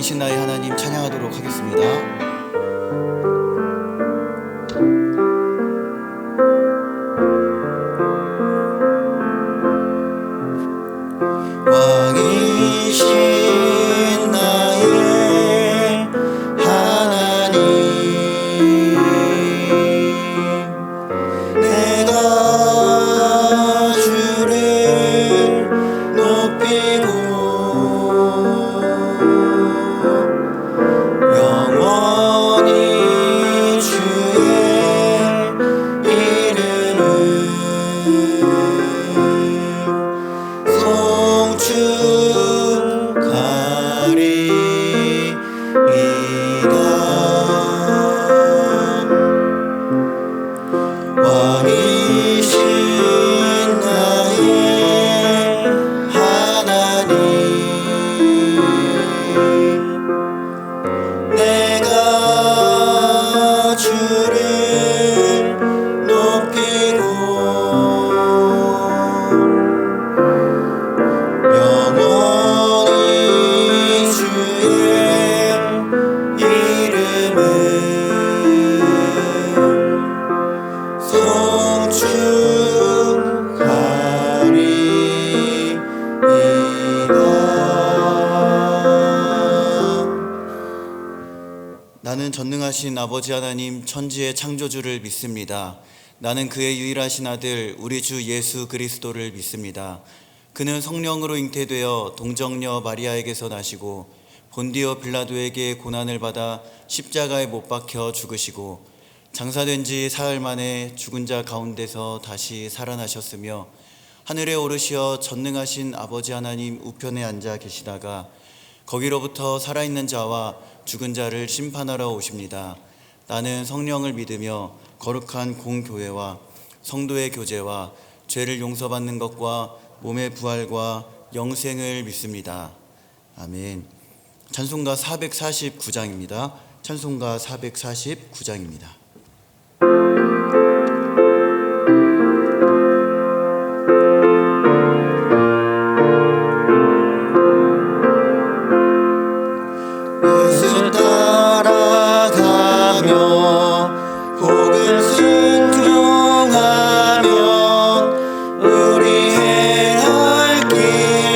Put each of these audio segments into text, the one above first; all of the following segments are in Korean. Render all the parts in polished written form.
이신 나의 하나님 찬양하도록 하겠습니다. 왕이신 나의 하나님, 내가 주를 높이고 영원히 주의 이름을 송축하리이다. 왕이신 나의 하나님, 내가 주를 높이고 영원히 주의 이름을 송축하리이다. 나는 전능하신 아버지 하나님 천지의 창조주를 믿습니다. 나는 그의 유일하신 아들 우리 주 예수 그리스도를 믿습니다. 그는 성령으로 잉태되어 동정녀 마리아에게서 나시고 본디오 빌라도에게 고난을 받아 십자가에 못 박혀 죽으시고 장사된 지 사흘 만에 죽은 자 가운데서 다시 살아나셨으며 하늘에 오르시어 전능하신 아버지 하나님 우편에 앉아 계시다가 거기로부터 살아있는 자와 죽은 자를 심판하러 오십니다. 나는 성령을 믿으며 거룩한 공교회와 성도의 교제와 죄를 용서받는 것과 몸의 부활과 영생을 믿습니다. 아멘. 찬송가 449장입니다. 찬송가 449장입니다. 예수 따라가며 복을 순종하면 우리 행할 길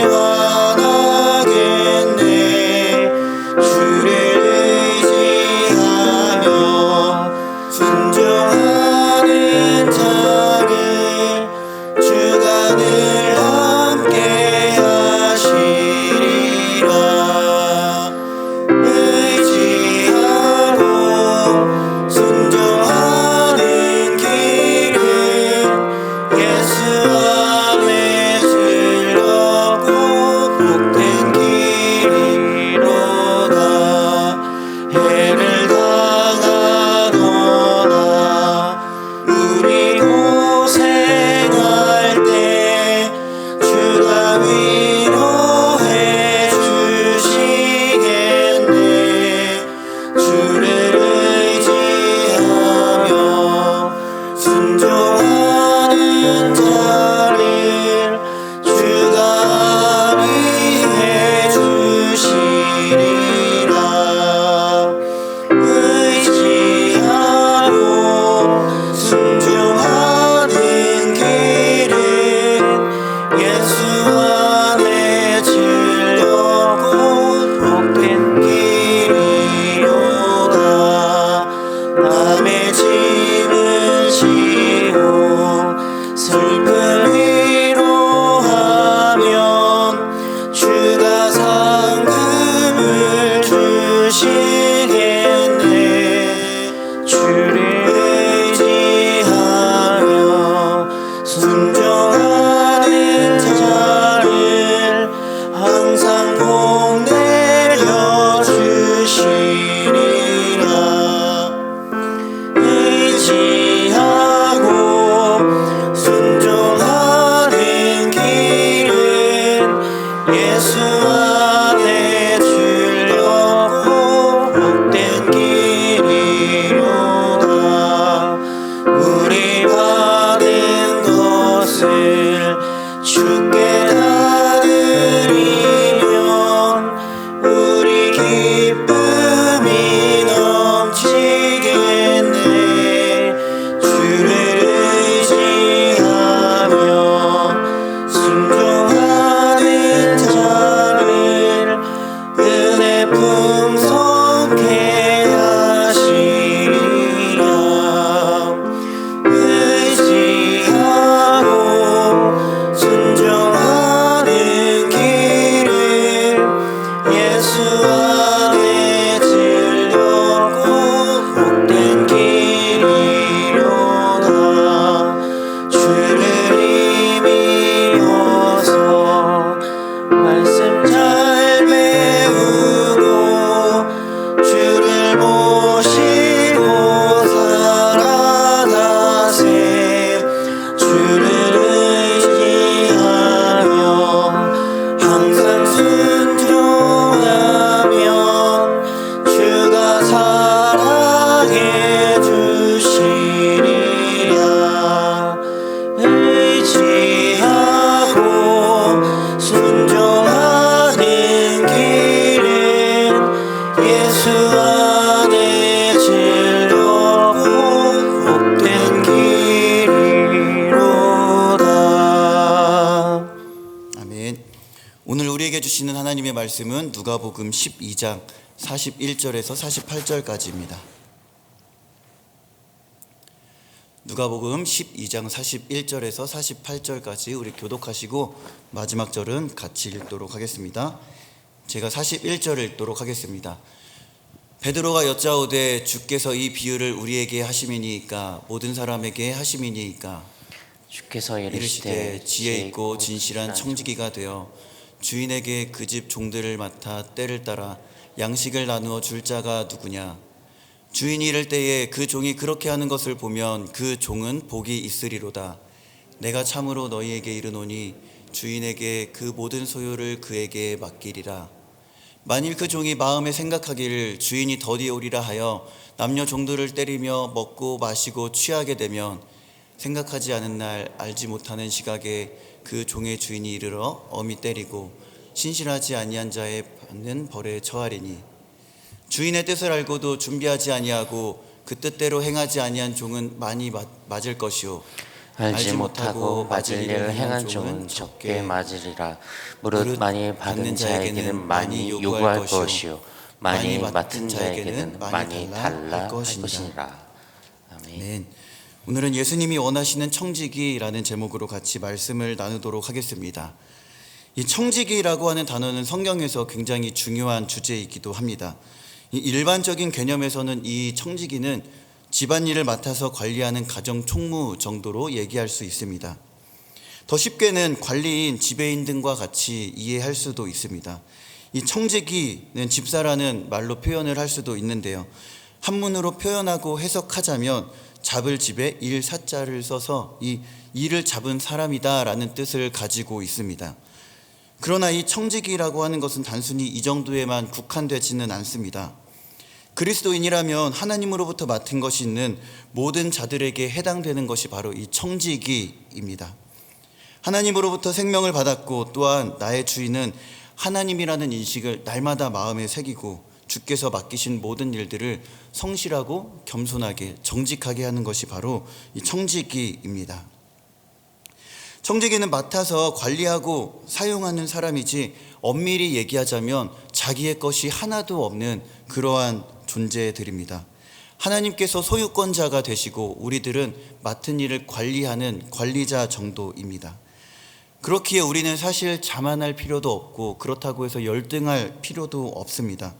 원하겠네. 주를 의지하며 순종하는 자를 주가 늘 함께 하시리라. 의지하고 순종하는 길은 예수 안에 즐겁고 복된 길이로다. 해를 당하거나 우리 고생할 때 주가 위로해 주시겠네. 주를 의지하며 순종하는 자를 주가 위해 주시리라. 의지하고 순종하는 길은 예수 안에 즐겁고 복된 길이로다. 남의 짐을 지고 슬픔 위로하면 주가 상급을 주시겠네. 주를 의지하며 순종하는 자를 항상 복 내려 주시리라. 의지하고 순종하는 길은 예수 안에 즐겁고 복된 길이로다. 우리 받은 것을 주께 다 드리면 우리 길 하나님의 말씀은 누가복음 12장 41절에서 48절까지입니다. 누가복음 12장 41절에서 48절까지 우리 교독하시고 마지막 절은 같이 읽도록 하겠습니다. 제가 41절을 읽도록 하겠습니다. 베드로가 여짜오되 주께서 이 비유를 우리에게 하심이니이까 모든 사람에게 하심이니이까 주께서 이르시되 지혜 있고 진실한 청지기가 되어 주인에게 그 집 종들을 맡아 때를 따라 양식을 나누어 줄 자가 누구냐. 주인이 이를 때에 그 종이 그렇게 하는 것을 보면 그 종은 복이 있으리로다. 내가 참으로 너희에게 이르노니 주인에게 그 모든 소유를 그에게 맡기리라. 만일 그 종이 마음에 생각하기를 주인이 더디 오리라 하여 남녀 종들을 때리며 먹고 마시고 취하게 되면 생각하지 않은 날 알지 못하는 시각에 그 종의 주인이 이르러 엄히 때리고 신실하지 아니한 자의 받는 벌에 처하리니 주인의 뜻을 알고도 준비하지 아니하고 그 뜻대로 행하지 아니한 종은 많이 맞을 것이요 알지 못하고 맞을 일을 행한 종은 적게 맞으리라. 무릇 많이 받은 자에게는 많이 요구할 것이요 많이 맡은 자에게는 많이 달라 할 것이니라. 아멘. 네. 오늘은 예수님이 원하시는 청지기라는 제목으로 같이 말씀을 나누도록 하겠습니다. 이 청지기라고 하는 단어는 성경에서 굉장히 중요한 주제이기도 합니다. 이 일반적인 개념에서는 이 청지기는 집안일을 맡아서 관리하는 가정 총무 정도로 얘기할 수 있습니다. 더 쉽게는 관리인, 지배인 등과 같이 이해할 수도 있습니다. 이 청지기는 집사라는 말로 표현을 할 수도 있는데요. 한문으로 표현하고 해석하자면 잡을 집에 일사자를 써서 이 일을 잡은 사람이다라는 뜻을 가지고 있습니다. 그러나 이 청지기라고 하는 것은 단순히 이 정도에만 국한되지는 않습니다. 그리스도인이라면 하나님으로부터 맡은 것이 있는 모든 자들에게 해당되는 것이 바로 이 청지기입니다. 하나님으로부터 생명을 받았고 또한 나의 주인은 하나님이라는 인식을 날마다 마음에 새기고 주께서 맡기신 모든 일들을 성실하고 겸손하게 정직하게 하는 것이 바로 이 청지기입니다. 청지기는 맡아서 관리하고 사용하는 사람이지 엄밀히 얘기하자면 자기의 것이 하나도 없는 그러한 존재들입니다. 하나님께서 소유권자가 되시고 우리들은 맡은 일을 관리하는 관리자 정도입니다. 그렇기에 우리는 사실 자만할 필요도 없고 그렇다고 해서 열등할 필요도 없습니다.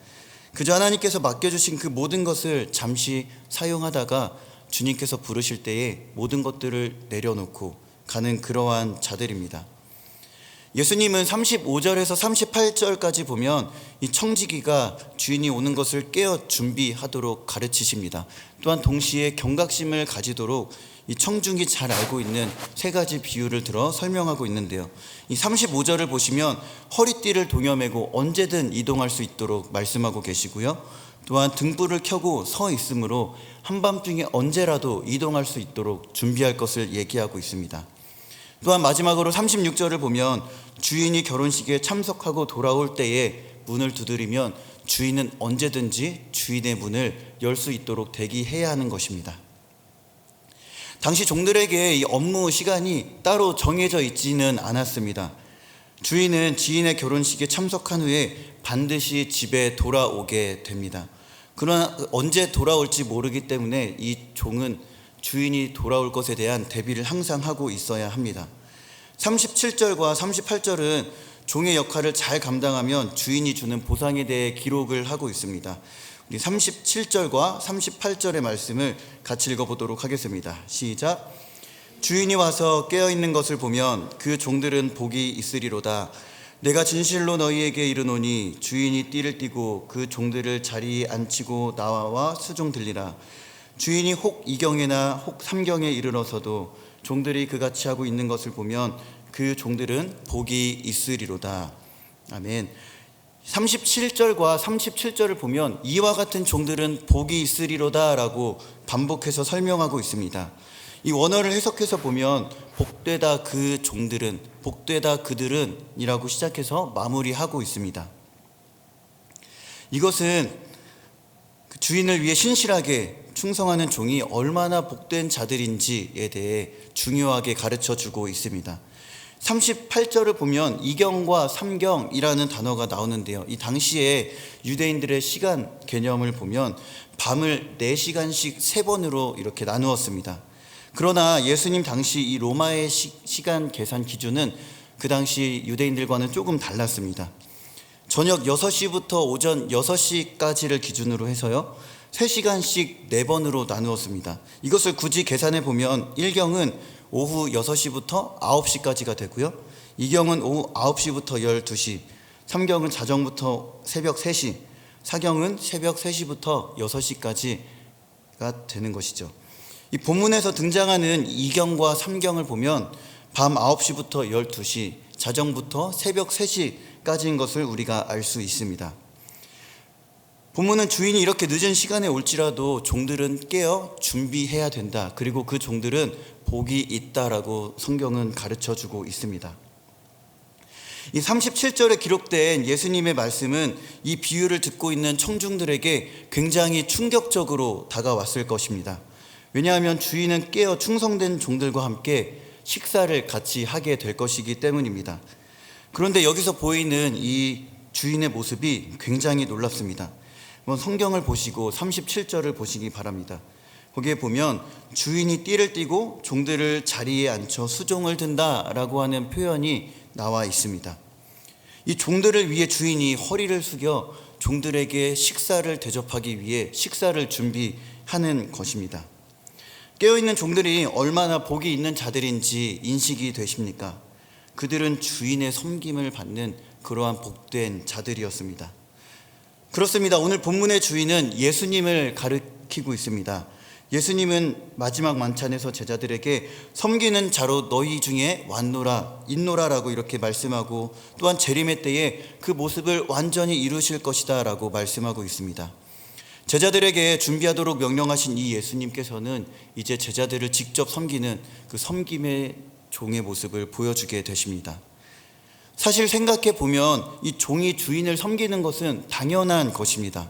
그저 하나님께서 맡겨주신 그 모든 것을 잠시 사용하다가 주님께서 부르실 때에 모든 것들을 내려놓고 가는 그러한 자들입니다. 예수님은 35절에서 38절까지 보면 이 청지기가 주인이 오는 것을 깨어 준비하도록 가르치십니다. 또한 동시에 경각심을 가지도록 이 청중이 잘 알고 있는 세 가지 비유를 들어 설명하고 있는데요. 이 35절을 보시면 허리띠를 동여매고 언제든 이동할 수 있도록 말씀하고 계시고요. 또한 등불을 켜고 서 있으므로 한밤중에 언제라도 이동할 수 있도록 준비할 것을 얘기하고 있습니다. 또한 마지막으로 36절을 보면 주인이 결혼식에 참석하고 돌아올 때에 문을 두드리면 주인은 언제든지 주인의 문을 열 수 있도록 대기해야 하는 것입니다. 당시 종들에게 이 업무 시간이 따로 정해져 있지는 않았습니다. 주인은 지인의 결혼식에 참석한 후에 반드시 집에 돌아오게 됩니다. 그러나 언제 돌아올지 모르기 때문에 이 종은 주인이 돌아올 것에 대한 대비를 항상 하고 있어야 합니다. 37절과 38절은 종의 역할을 잘 감당하면 주인이 주는 보상에 대해 기록을 하고 있습니다. 우리 37절과 38절의 말씀을 같이 읽어보도록 하겠습니다. 시작. 주인이 와서 깨어있는 것을 보면 그 종들은 복이 있으리로다. 내가 진실로 너희에게 이르노니 주인이 띠를 띠고 그 종들을 자리에 앉히고 나와 수종 들리라. 주인이 혹 이경에나 혹 삼경에 이르러서도 종들이 그같이 하고 있는 것을 보면 그 종들은 복이 있으리로다. 아멘. 37절과 37절을 보면 이와 같은 종들은 복이 있으리로다 라고 반복해서 설명하고 있습니다. 이 원어를 해석해서 보면 복되다 그 종들은, 복되다 그들은 이라고 시작해서 마무리하고 있습니다. 이것은 주인을 위해 신실하게 충성하는 종이 얼마나 복된 자들인지에 대해 중요하게 가르쳐주고 있습니다. 38절을 보면 이경과 삼경이라는 단어가 나오는데요. 이 당시에 유대인들의 시간 개념을 보면 밤을 4시간씩 3번으로 이렇게 나누었습니다. 그러나 예수님 당시 이 로마의 시간 계산 기준은 그 당시 유대인들과는 조금 달랐습니다. 저녁 6시부터 오전 6시까지를 기준으로 해서요, 3시간씩 4번으로 나누었습니다. 이것을 굳이 계산해 보면 1경은 오후 6시부터 9시까지가 되고요, 2경은 오후 9시부터 12시, 3경은 자정부터 새벽 3시, 4경은 새벽 3시부터 6시까지가 되는 것이죠. 이 본문에서 등장하는 2경과 3경을 보면 밤 9시부터 12시, 자정부터 새벽 3시까지인 것을 우리가 알 수 있습니다. 본문은 주인이 이렇게 늦은 시간에 올지라도 종들은 깨어 준비해야 된다, 그리고 그 종들은 복이 있다라고 성경은 가르쳐주고 있습니다. 이 37절에 기록된 예수님의 말씀은 이 비유를 듣고 있는 청중들에게 굉장히 충격적으로 다가왔을 것입니다. 왜냐하면 주인은 깨어 충성된 종들과 함께 식사를 같이 하게 될 것이기 때문입니다. 그런데 여기서 보이는 이 주인의 모습이 굉장히 놀랍습니다. 성경을 보시고 37절을 보시기 바랍니다. 거기에 보면 주인이 띠를 띠고 종들을 자리에 앉혀 수종을 든다라고 하는 표현이 나와 있습니다. 이 종들을 위해 주인이 허리를 숙여 종들에게 식사를 대접하기 위해 식사를 준비하는 것입니다. 깨어있는 종들이 얼마나 복이 있는 자들인지 인식이 되십니까? 그들은 주인의 섬김을 받는 그러한 복된 자들이었습니다. 그렇습니다. 오늘 본문의 주인은 예수님을 가리키고 있습니다. 예수님은 마지막 만찬에서 제자들에게 섬기는 자로 너희 중에 왔노라, 있노라라고 이렇게 말씀하고, 또한 재림의 때에 그 모습을 완전히 이루실 것이다 라고 말씀하고 있습니다. 제자들에게 준비하도록 명령하신 이 예수님께서는 이제 제자들을 직접 섬기는 그 섬김의 종의 모습을 보여주게 되십니다. 사실 생각해 보면 이 종이 주인을 섬기는 것은 당연한 것입니다.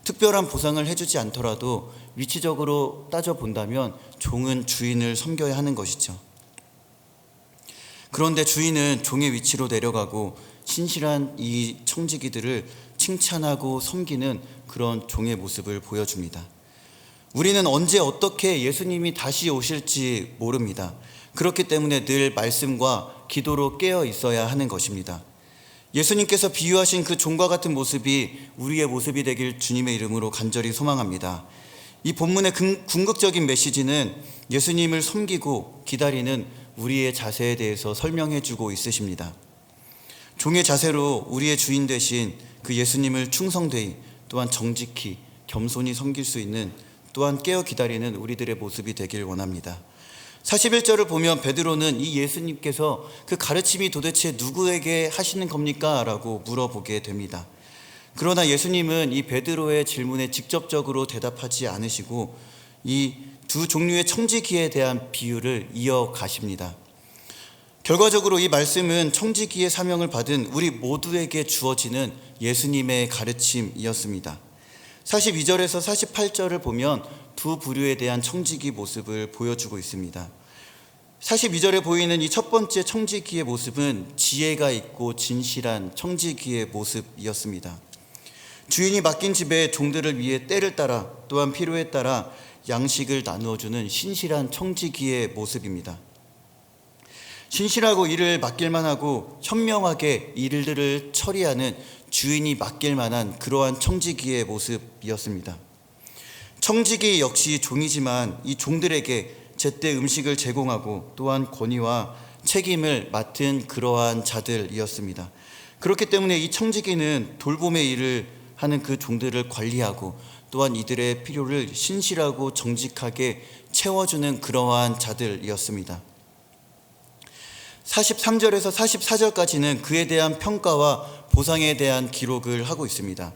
특별한 보상을 해주지 않더라도 위치적으로 따져본다면 종은 주인을 섬겨야 하는 것이죠. 그런데 주인은 종의 위치로 내려가고 신실한 이 청지기들을 칭찬하고 섬기는 그런 종의 모습을 보여줍니다. 우리는 언제 어떻게 예수님이 다시 오실지 모릅니다. 그렇기 때문에 늘 말씀과 기도로 깨어 있어야 하는 것입니다. 예수님께서 비유하신 그 종과 같은 모습이 우리의 모습이 되길 주님의 이름으로 간절히 소망합니다. 이 본문의 궁극적인 메시지는 예수님을 섬기고 기다리는 우리의 자세에 대해서 설명해 주고 있으십니다. 종의 자세로 우리의 주인 되신 그 예수님을 충성되이, 또한 정직히 겸손히 섬길 수 있는, 또한 깨어 기다리는 우리들의 모습이 되길 원합니다. 41절을 보면 베드로는 이 예수님께서 그 가르침이 도대체 누구에게 하시는 겁니까? 라고 물어보게 됩니다. 그러나 예수님은 이 베드로의 질문에 직접적으로 대답하지 않으시고 이 두 종류의 청지기에 대한 비유를 이어가십니다. 결과적으로 이 말씀은 청지기의 사명을 받은 우리 모두에게 주어지는 예수님의 가르침이었습니다. 42절에서 48절을 보면 두 부류에 대한 청지기 모습을 보여주고 있습니다. 42절에 보이는 이 첫 번째 청지기의 모습은 지혜가 있고 진실한 청지기의 모습이었습니다. 주인이 맡긴 집에 종들을 위해 때를 따라, 또한 필요에 따라 양식을 나누어주는 신실한 청지기의 모습입니다. 신실하고 일을 맡길만 하고 현명하게 일들을 처리하는 주인이 맡길 만한 그러한 청지기의 모습이었습니다. 청지기 역시 종이지만 이 종들에게 제때 음식을 제공하고 또한 권위와 책임을 맡은 그러한 자들이었습니다. 그렇기 때문에 이 청지기는 돌봄의 일을 하는 그 종들을 관리하고 또한 이들의 필요를 신실하고 정직하게 채워주는 그러한 자들이었습니다. 43절에서 44절까지는 그에 대한 평가와 보상에 대한 기록을 하고 있습니다.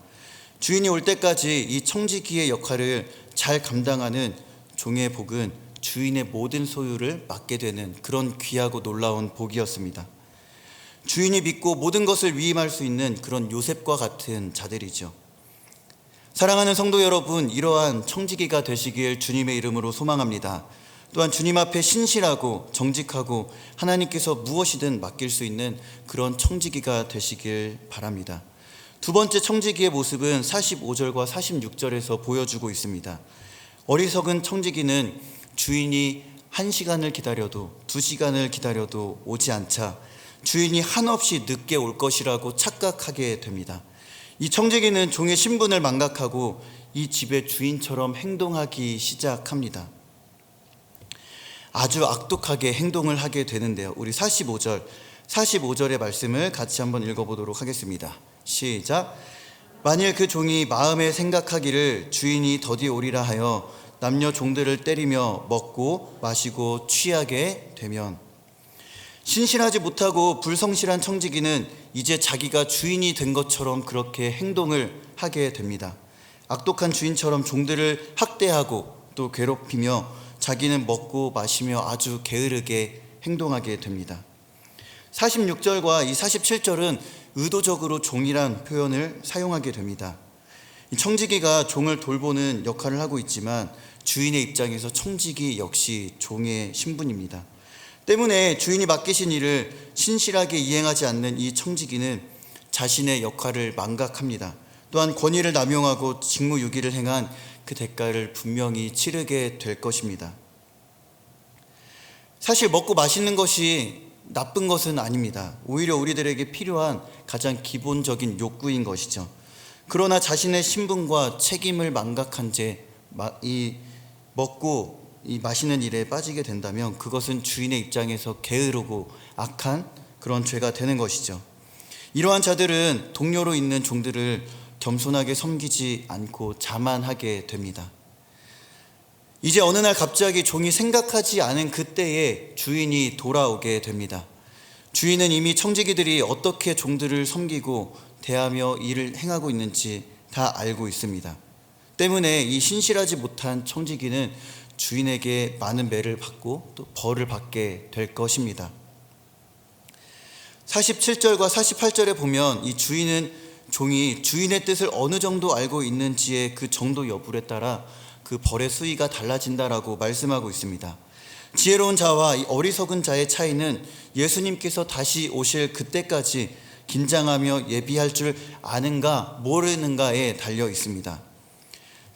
주인이 올 때까지 이 청지기의 역할을 잘 감당하는 종의 복은 주인의 모든 소유를 맡게 되는 그런 귀하고 놀라운 복이었습니다. 주인이 믿고 모든 것을 위임할 수 있는 그런 요셉과 같은 자들이죠. 사랑하는 성도 여러분, 이러한 청지기가 되시길 주님의 이름으로 소망합니다. 또한 주님 앞에 신실하고 정직하고 하나님께서 무엇이든 맡길 수 있는 그런 청지기가 되시길 바랍니다. 두 번째 청지기의 모습은 45절과 46절에서 보여주고 있습니다. 어리석은 청지기는 주인이 1시간을 기다려도 2시간을 기다려도 오지 않자 주인이 한없이 늦게 올 것이라고 착각하게 됩니다. 이 청지기는 종의 신분을 망각하고 이 집의 주인처럼 행동하기 시작합니다. 아주 악독하게 행동을 하게 되는데요. 우리 45절의 말씀을 같이 한번 읽어보도록 하겠습니다. 시작. 만일 그 종이 마음에 생각하기를 주인이 더디 오리라 하여 남녀 종들을 때리며 먹고 마시고 취하게 되면, 신실하지 못하고 불성실한 청지기는 이제 자기가 주인이 된 것처럼 그렇게 행동을 하게 됩니다. 악독한 주인처럼 종들을 학대하고 또 괴롭히며 자기는 먹고 마시며 아주 게으르게 행동하게 됩니다. 46절과 이 47절은 의도적으로 종이란 표현을 사용하게 됩니다. 이 청지기가 종을 돌보는 역할을 하고 있지만 주인의 입장에서 청지기 역시 종의 신분입니다. 때문에 주인이 맡기신 일을 신실하게 이행하지 않는 이 청지기는 자신의 역할을 망각합니다. 또한 권위를 남용하고 직무유기를 행한 그 대가를 분명히 치르게 될 것입니다. 사실 먹고 마시는 것이 나쁜 것은 아닙니다. 오히려 우리들에게 필요한 가장 기본적인 욕구인 것이죠. 그러나 자신의 신분과 책임을 망각한 채 이 먹고 이 마시는 일에 빠지게 된다면 그것은 주인의 입장에서 게으르고 악한 그런 죄가 되는 것이죠. 이러한 자들은 동료로 있는 종들을 겸손하게 섬기지 않고 자만하게 됩니다. 이제 어느 날 갑자기 종이 생각하지 않은 그때에 주인이 돌아오게 됩니다. 주인은 이미 청지기들이 어떻게 종들을 섬기고 대하며 일을 행하고 있는지 다 알고 있습니다. 때문에 이 신실하지 못한 청지기는 주인에게 많은 매를 받고 또 벌을 받게 될 것입니다. 47절과 48절에 보면 이 종이 주인의 뜻을 어느 정도 알고 있는지의 그 정도 여부에 따라 그 벌의 수위가 달라진다라고 말씀하고 있습니다. 지혜로운 자와 이 어리석은 자의 차이는 예수님께서 다시 오실 그때까지 긴장하며 예비할 줄 아는가 모르는가에 달려 있습니다.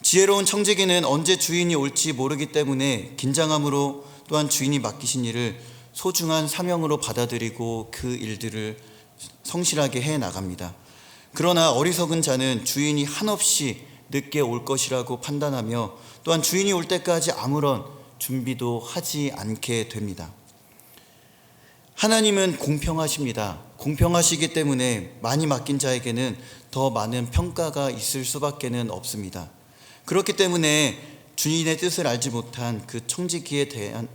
지혜로운 청지기는 언제 주인이 올지 모르기 때문에 긴장함으로 또한 주인이 맡기신 일을 소중한 사명으로 받아들이고 그 일들을 성실하게 해 나갑니다. 그러나 어리석은 자는 주인이 한없이 늦게 올 것이라고 판단하며 또한 주인이 올 때까지 아무런 준비도 하지 않게 됩니다. 하나님은 공평하십니다. 공평하시기 때문에 많이 맡긴 자에게는 더 많은 평가가 있을 수밖에 없습니다. 그렇기 때문에 주인의 뜻을 알지 못한 그 청지기에 대한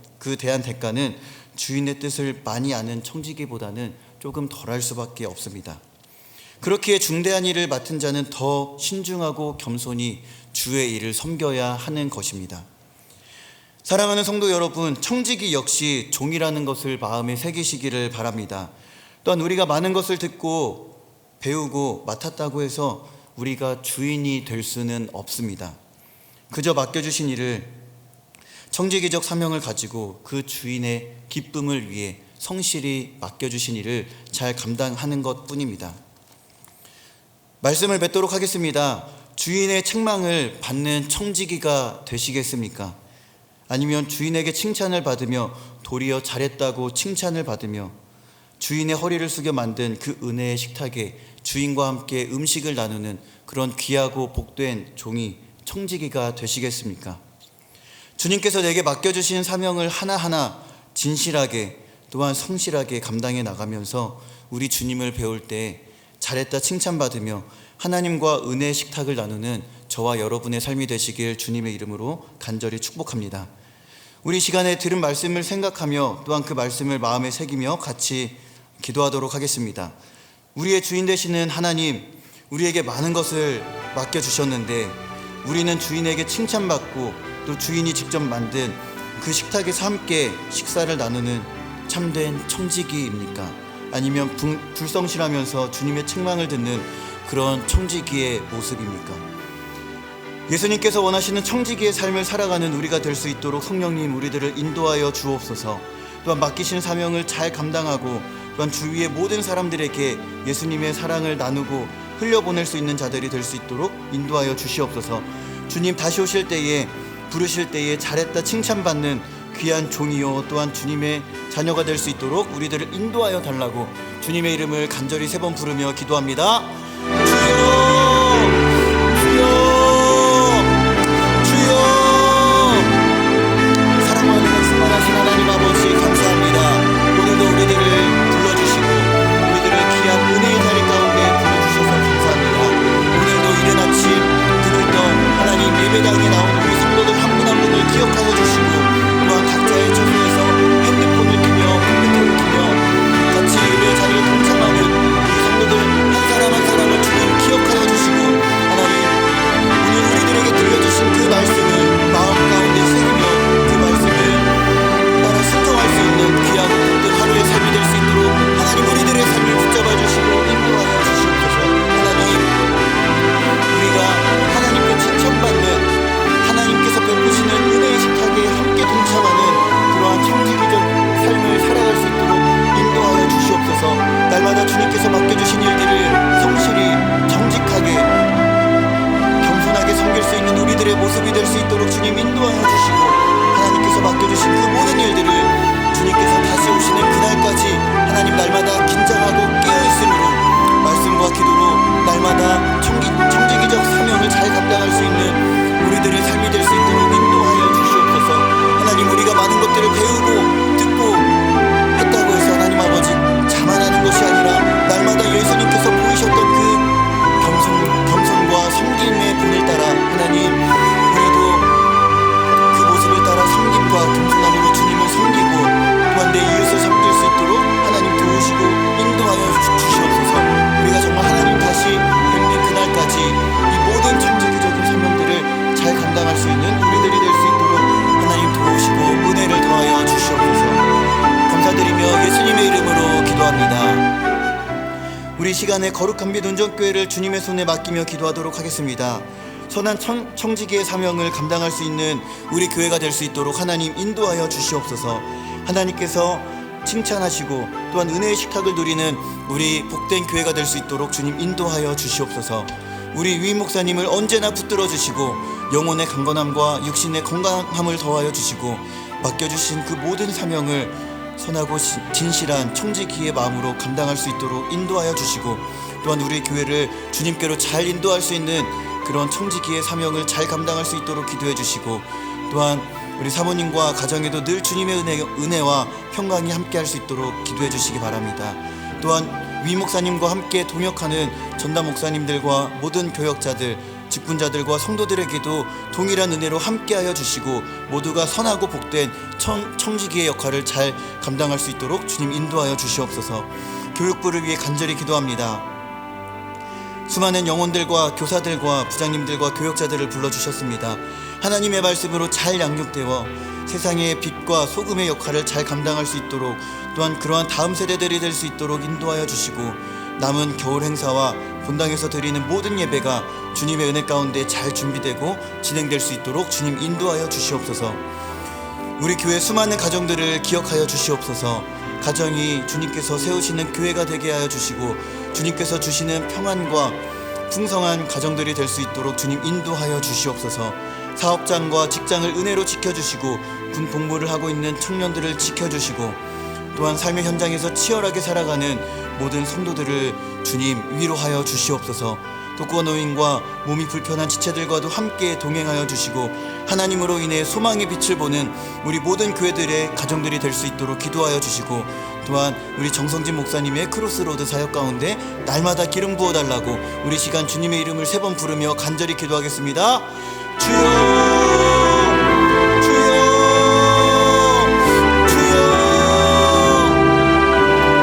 대가는 주인의 뜻을 많이 아는 청지기보다는 조금 덜할 수밖에 없습니다. 그렇기에 중대한 일을 맡은 자는 더 신중하고 겸손히 주의 일을 섬겨야 하는 것입니다. 사랑하는 성도 여러분, 청지기 역시 종이라는 것을 마음에 새기시기를 바랍니다. 또한 우리가 많은 것을 듣고 배우고 맡았다고 해서 우리가 주인이 될 수는 없습니다. 그저 맡겨주신 일을 청지기적 사명을 가지고 그 주인의 기쁨을 위해 성실히 맡겨주신 일을 잘 감당하는 것뿐입니다. 말씀을 맺도록 하겠습니다. 주인의 책망을 받는 청지기가 되시겠습니까? 아니면 주인에게 칭찬을 받으며 도리어 잘했다고 칭찬을 받으며 주인의 허리를 숙여 만든 그 은혜의 식탁에 주인과 함께 음식을 나누는 그런 귀하고 복된 종이 청지기가 되시겠습니까? 주님께서 내게 맡겨주신 사명을 하나하나 진실하게 또한 성실하게 감당해 나가면서 우리 주님을 배울 때 잘했다 칭찬받으며 하나님과 은혜의 식탁을 나누는 저와 여러분의 삶이 되시길 주님의 이름으로 간절히 축복합니다. 우리 시간에 들은 말씀을 생각하며 또한 그 말씀을 마음에 새기며 같이 기도하도록 하겠습니다. 우리의 주인 되시는 하나님, 우리에게 많은 것을 맡겨주셨는데 우리는 주인에게 칭찬받고 또 주인이 직접 만든 그 식탁에서 함께 식사를 나누는 참된 청지기입니까? 아니면 불성실하면서 주님의 책망을 듣는 그런 청지기의 모습입니까? 예수님께서 원하시는 청지기의 삶을 살아가는 우리가 될 수 있도록 성령님 우리들을 인도하여 주옵소서. 또한 맡기신 사명을 잘 감당하고 또한 주위의 모든 사람들에게 예수님의 사랑을 나누고 흘려보낼 수 있는 자들이 될 수 있도록 인도하여 주시옵소서. 주님 다시 오실 때에 부르실 때에 잘했다 칭찬받는 귀한 종이요 또한 주님의 자녀가 될 수 있도록 우리들을 인도하여 달라고 주님의 이름을 간절히 3번 부르며 기도합니다. 주여, 주여, 주여. 사랑하는 충만하신 하나님 아버지 감사합니다. 오늘도 우리들을 불러주시고 우리들을 귀한 은혜의 자리 가운데 불러주셔서 감사합니다. 오늘도 이른 아침 그늘떠 하나님 예배당에 나온 우리 성도들 한 분 한 분을 기억하여 주시고 또한 각자의 처소에서 핸드폰을 켜며 컴퓨터를 켜며 같이 예배 자리에 동참하는 우리 성도들 한 사람 한 사람을 주님 기억하여 주시고 하나님 오늘 우리들에게 들려주신 그 말씀을 마음 가운데 새기며 그 말씀을 따라 순종할 수 있는 귀한 복된 하루의 삶이 될 수 있도록 하나님 우리들의 삶을 붙잡아 주시고 인도하여 주시옵소서. 하나님 우리가 하나님께 칭찬받는 하나님께서 베푸시는 은혜의 식탁에 함께 동참하는 그러한 청지기적 삶을 살아갈 수 있도록 인도하여 주시옵소서. 날마다 주님께서 맡겨주신 일들을 성실히 정직하게 겸손하게 섬길 수 있는 우리들의 모습이 될 수 있도록 주님 인도하여 주시고 하나님께서 맡겨주신 그 모든 일들을 주님께서 다시 오시는 그날까지 하나님 날마다 긴장하고 깨어있음으로 말씀과 기도로 날마다 청지기적 사명을 잘 감당할 수 있는 우리들의 삶이 될 수 있도록 인도하여 주시옵소서. 하나님 우리가 많은 것들을 배우고 듣고 했다고 해서 하나님 아버지 자만하는 것이 아니라 날마다 예수님께서 보이셨던 그 겸손과 섬김의 본을 따라 하나님 우리도 그 모습을 따라 섬김과 겸손함으로 주님을 섬기고 또한 내 이웃을 섬길 수 있도록 하나님 도우시고 인도하여 주시옵소서. 우리가 정말 하나님 다시 뵙는 그날까지 이 모든 청지기적인 사명들을 잘 감당할 수 있는 우리들이 될 수 있도록 하나님 도우시고 은혜를 더하여 주시옵소서. 감사드리며 예수님의 이름으로 기도합니다. 우리 시간에 거룩한 빛 운전교회를 주님의 손에 맡기며 기도하도록 하겠습니다. 선한 청지기의 사명을 감당할 수 있는 우리 교회가 될 수 있도록 하나님 인도하여 주시옵소서. 하나님께서 칭찬하시고 또한 은혜의 식탁을 누리는 우리 복된 교회가 될 수 있도록 주님 인도하여 주시옵소서. 우리 위임 목사님을 언제나 붙들어 주시고 영혼의 강건함과 육신의 건강함을 더하여 주시고 맡겨주신 그 모든 사명을 선하고 진실한 청지기의 마음으로 감당할 수 있도록 인도하여 주시고 또한 우리 교회를 주님께로 잘 인도할 수 있는 그런 청지기의 사명을 잘 감당할 수 있도록 기도해 주시고 또한 우리 사모님과 가정에도 늘 주님의 은혜와 평강이 함께할 수 있도록 기도해 주시기 바랍니다. 또한 위 목사님과 함께 동역하는 전담 목사님들과 모든 교역자들, 직분자들과 성도들에게도 동일한 은혜로 함께하여 주시고 모두가 선하고 복된 청지기의 역할을 잘 감당할 수 있도록 주님 인도하여 주시옵소서. 교육부를 위해 간절히 기도합니다. 수많은 영혼들과 교사들과 부장님들과 교역자들을 불러주셨습니다. 하나님의 말씀으로 잘 양육되어 세상의 빛과 소금의 역할을 잘 감당할 수 있도록 또한 그러한 다음 세대들이 될 수 있도록 인도하여 주시고 남은 겨울 행사와 본당에서 드리는 모든 예배가 주님의 은혜 가운데 잘 준비되고 진행될 수 있도록 주님 인도하여 주시옵소서. 우리 교회 수많은 가정들을 기억하여 주시옵소서. 가정이 주님께서 세우시는 교회가 되게 하여 주시고 주님께서 주시는 평안과 풍성한 가정들이 될 수 있도록 주님 인도하여 주시옵소서. 사업장과 직장을 은혜로 지켜주시고 군 복무를 하고 있는 청년들을 지켜주시고 또한 삶의 현장에서 치열하게 살아가는 모든 성도들을 주님 위로하여 주시옵소서. 독거노인과 몸이 불편한 지체들과도 함께 동행하여 주시고 하나님으로 인해 소망의 빛을 보는 우리 모든 교회들의 가정들이 될 수 있도록 기도하여 주시고 또한 우리 정성진 목사님의 크로스로드 사역 가운데 날마다 기름 부어달라고 우리 시간 주님의 이름을 3번 부르며 간절히 기도하겠습니다. 주여, 주여, 주여.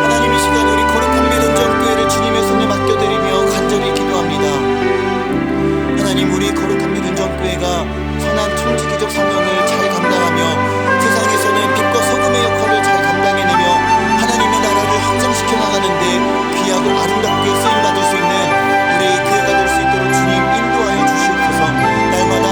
하나님 이 시간 우리 거룩한 믿음 전교회를 주님의 손에 맡겨드리며 간절히 기도합니다. 하나님 우리 거룩한 믿음 전교회가 선한 청지기적 사명을 잘 감당하며 세상에서는 빛과 소금의 역할을 잘 감당해내며 하나님의 나라를 확장시켜 나가는데 귀하고 아름답게 쓰임받을 수 있는 우리 교회가 될 수 있도록 주님 인도하여 주시옵소서. 날마다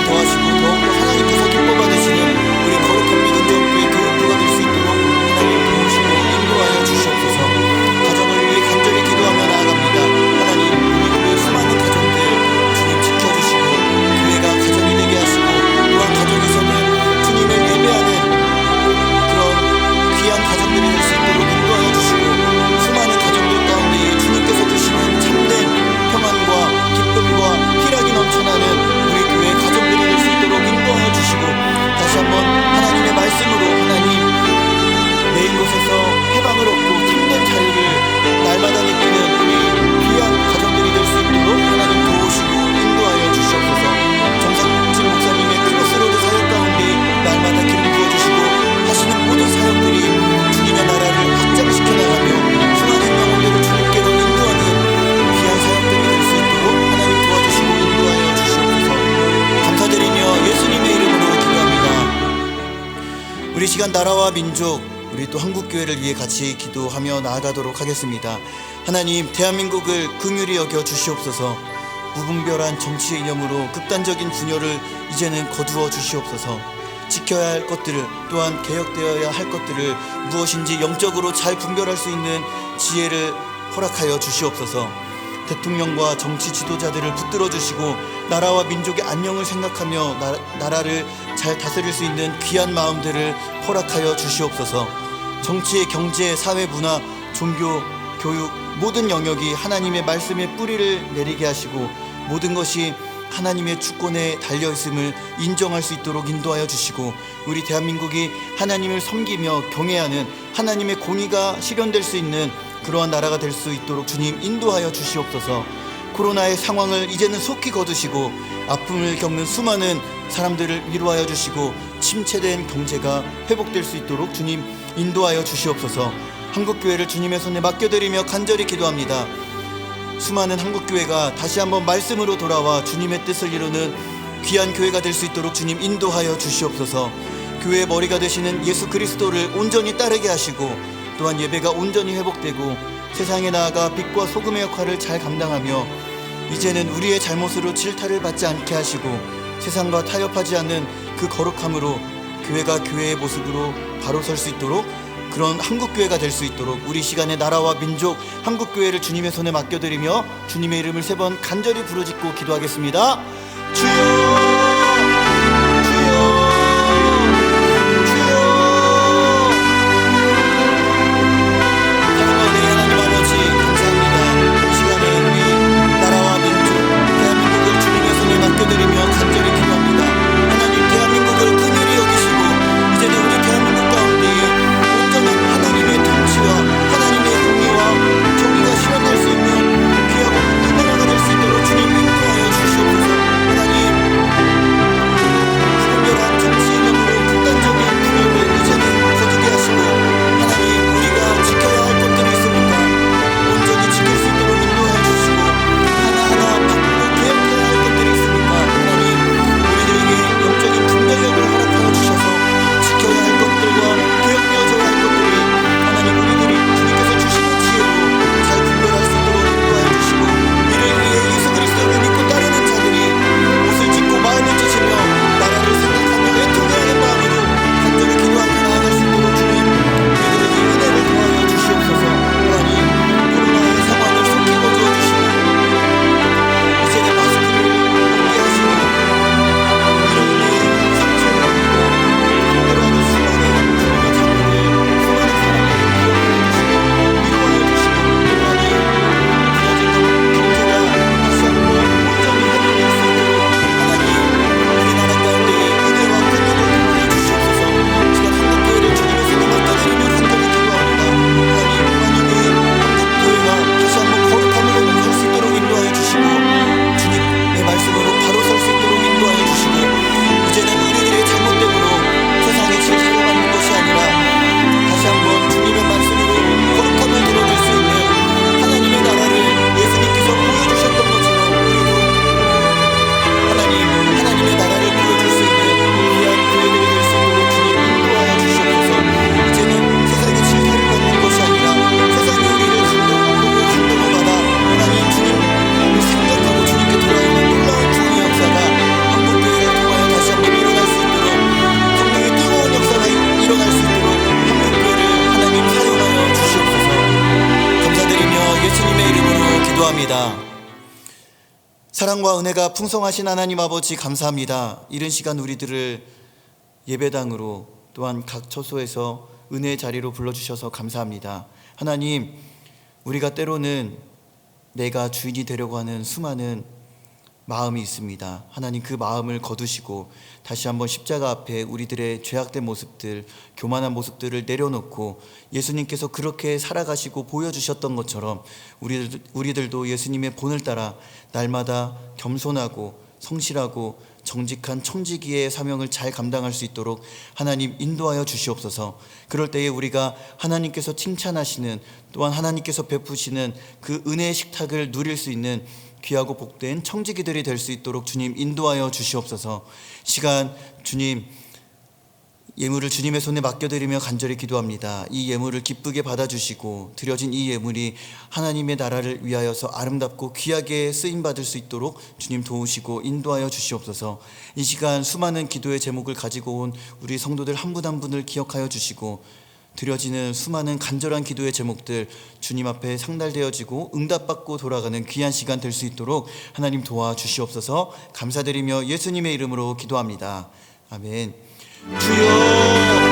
더하시고 더욱더 하나님께서 기뻐 받으시는 우리 거룩한 믿음정교회 교육부가 될 수 있도록 하나님 도우시고 인도하여 주시옵소서. 가정을 위해 간절히 기도하며 나아갑니다. 하나님, 우리 교회 수많은 가정들 주님 지켜주시고 교회가 가정이 되게 하시고 또한 가정에서는 주님을 예배하는 그런 귀한 가정들이 될 수 있도록 인도하여 주시고 수많은 가정들 가운데 주님께서 주시는 참된 평안과 기쁨과 희락이 넘쳐나는 우리 교회 가정들이 될 수 있도록 인도하여 주시고 다시 한번 하나님의 말씀으로 하나님 내 이곳에서 해방을 얻고 참된 자유를 날마다 느끼는 우리 귀한 가정들이 될 수 있도록 하나님 도우시고 인도하여 주시옵소서. 정상진 목사님의 크로스로드 사역 가운데 날마다 기름 부어주시고 하시는 모든 사역들이 주님의 나라를 확장시켜 나가며 수많은 영혼들을 주님께로 인도하는 귀한 사역들이 될 수 있도록 하나님 도와주시고 인도하여 주시옵소서. 감사드리며 예수님의 이름으로 기도합니다. 우리 시간 나라와 민족, 우리 또 한국교회를 위해 같이 기도하며 나아가도록 하겠습니다. 하나님, 대한민국을 긍휼히 여겨 주시옵소서. 무분별한 정치의 이념으로 극단적인 분열을 이제는 거두어 주시옵소서. 지켜야 할 것들을 또한 개혁되어야 할 것들을 무엇인지 영적으로 잘 분별할 수 있는 지혜를 허락하여 주시옵소서. 대통령과 정치 지도자들을 붙들어 주시고 나라와 민족의 안녕을 생각하며 나라를 잘 다스릴 수 있는 귀한 마음들을 허락하여 주시옵소서. 정치, 경제, 사회, 문화, 종교, 교육 모든 영역이 하나님의 말씀의 뿌리를 내리게 하시고 모든 것이 하나님의 주권에 달려있음을 인정할 수 있도록 인도하여 주시고 우리 대한민국이 하나님을 섬기며 경외하는 하나님의 공의가 실현될 수 있는 그러한 나라가 될 수 있도록 주님 인도하여 주시옵소서. 코로나의 상황을 이제는 속히 거두시고 아픔을 겪는 수많은 사람들을 위로하여 주시고 침체된 경제가 회복될 수 있도록 주님 인도하여 주시옵소서. 한국교회를 주님의 손에 맡겨드리며 간절히 기도합니다. 수많은 한국교회가 다시 한번 말씀으로 돌아와 주님의 뜻을 이루는 귀한 교회가 될 수 있도록 주님 인도하여 주시옵소서. 교회의 머리가 되시는 예수 그리스도를 온전히 따르게 하시고 또한 예배가 온전히 회복되고 세상에 나아가 빛과 소금의 역할을 잘 감당하며 이제는 우리의 잘못으로 질타를 받지 않게 하시고 세상과 타협하지 않는 그 거룩함으로 교회가 교회의 모습으로 바로 설 수 있도록 그런 한국교회가 될 수 있도록 우리 시간의 나라와 민족 한국교회를 주님의 손에 맡겨드리며 주님의 이름을 3번 간절히 부르짖고 기도하겠습니다. 주여 드리며 간절히 기도합니다. 하나님, 대한민국을 긍휼히 여기시고 이제는 우리 대한민국 가운데에 온전한 하나님의 통치와 하나님의 공의와 정의가 실현될 수 있는 귀하고 복된 나라가 될 수 있도록 주님 인도하여 주시옵소서. 하나님, 불분별한 정치 이념으로 극단적인 분열을 이제는 거두게 하시고 하나님, 우리가 지켜야 할 것들이 있습니까? 온전히 지킬 수 있도록 인도하여 주시고 하나하나 바꾸고 개혁해야 할 것들이 있습니까? 하나님, 사랑과 은혜가 풍성하신 하나님 아버지 감사합니다. 이른 시간 우리들을 예배당으로 또한 각 처소에서 은혜의 자리로 불러주셔서 감사합니다. 하나님, 우리가 때로는 내가 주인이 되려고 하는 수많은 마음이 있습니다. 하나님, 그 마음을 거두시고 다시 한번 십자가 앞에 우리들의 죄악된 모습들, 교만한 모습들을 내려놓고 예수님께서 그렇게 살아가시고 보여주셨던 것처럼 우리들도 예수님의 본을 따라 날마다 겸손하고 성실하고 정직한 청지기의 사명을 잘 감당할 수 있도록 하나님 인도하여 주시옵소서. 그럴 때에 우리가 하나님께서 칭찬하시는, 또한 하나님께서 베푸시는 그 은혜의 식탁을 누릴 수 있는 귀하고 복된 청지기들이 될 수 있도록 주님 인도하여 주시옵소서. 시간 주님, 예물을 주님의 손에 맡겨드리며 간절히 기도합니다. 이 예물을 기쁘게 받아주시고 드려진 이 예물이 하나님의 나라를 위하여서 아름답고 귀하게 쓰임받을 수 있도록 주님 도우시고 인도하여 주시옵소서. 이 시간 수많은 기도의 제목을 가지고 온 우리 성도들 한 분 한 분을 기억하여 주시고 드려지는 수많은 간절한 기도의 제목들 주님 앞에 상달되어지고 응답받고 돌아가는 귀한 시간 될 수 있도록 하나님 도와주시옵소서. 감사드리며 예수님의 이름으로 기도합니다. 아멘. 주여